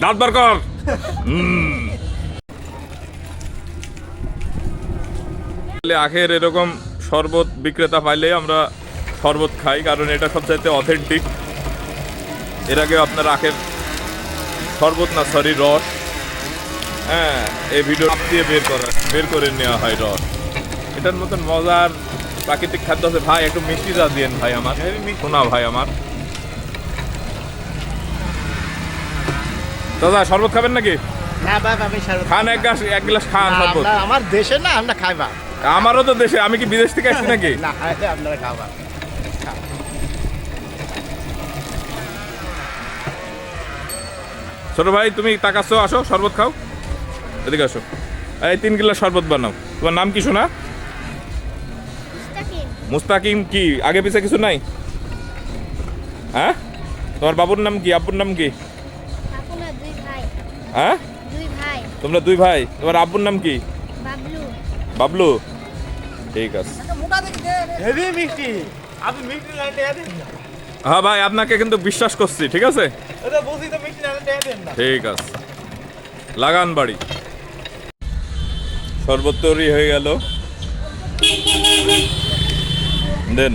দাঁত বার কর। আখের এরকম শরবত বিক্রেতা পাইলে আমরা শরবত খাই, কারণ এটা সবচাইতে অথেন্টিক। এর আগে আপনার আখের শরবত না, সরি রস, হ্যাঁ, এই ভিডিও দিয়ে বের করে নেওয়া হয় রস। এটার মতন মজার প্রাকৃতিক খাদ্য আছে ভাই। একটু মিষ্টি চা দিয়েন ভাই আমার, শোনা ভাই আমার। দাদা শরবত খাবেন নাকি? না বাবা, আমি খান এক গ্লাস খান শরবত। আমার দেশে না, আমরা খাইবা। আমারও তো দেশে, আমি কি বিদেশ থেকে আসছি নাকি? না, আপনারা খাবা। ছোট ভাই তুমি তাকাচ্ছ, আসো শরবত খাও, এদিকে আসো। এই 3 গ্লাস শরবত বানাও। তোমার নাম কি শোনা? মুস্তাকিম। কি আগে পিছে কিছু নাই? হ্যাঁ, তোমার বাবুর নাম কি, আব্বুর নাম কি? হ্যাঁ, তোমরা 2 ভাই। তোমার আব্বুর নাম কি? বাবলু। ঠিক আছে। হেভি মিষ্টি। আপনি মিষ্টি না দেন না। হ্যাঁ ভাই, আপনাকে কিন্তু বিশ্বাস করছি, ঠিক আছে? এটা বুঝি তো, মিষ্টি না দেন না। ঠিক আছে, লাগান বাড়ি। শরবত তৈরি হয়ে গেল, দেন।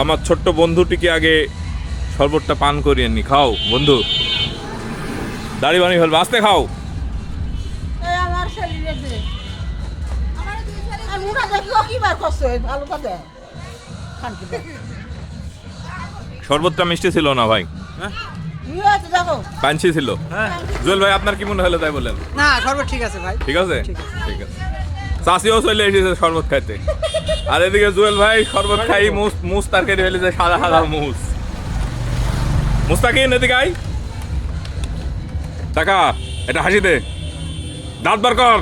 আমার ছোট্ট বন্ধুটিকে আগে শরবতটা পান করিয়ে নি। খাও বন্ধু, দাড়ি বানিয়ে ফেলবে, আস্তে খাও। শরবতটা মিষ্টি ছিল না ভাই, পাঞ্চি ছিল। জুয়েল ভাই আপনার কি মনে হলো তাই বলেন? না, শরবত ঠিক আছে ভাই। ঠিক আছে, ঠিক আছে। চাষিও চলে এসেছে শরবত খাইতে, আর এদিকে জুয়েল ভাই শরবত খাই মুস তরকারি ফেলেছে, সাদা সাদা মুস। মুস্তাকিন এদিকে আই, টাকা এটা হাসি দে, দাঁত বার কর।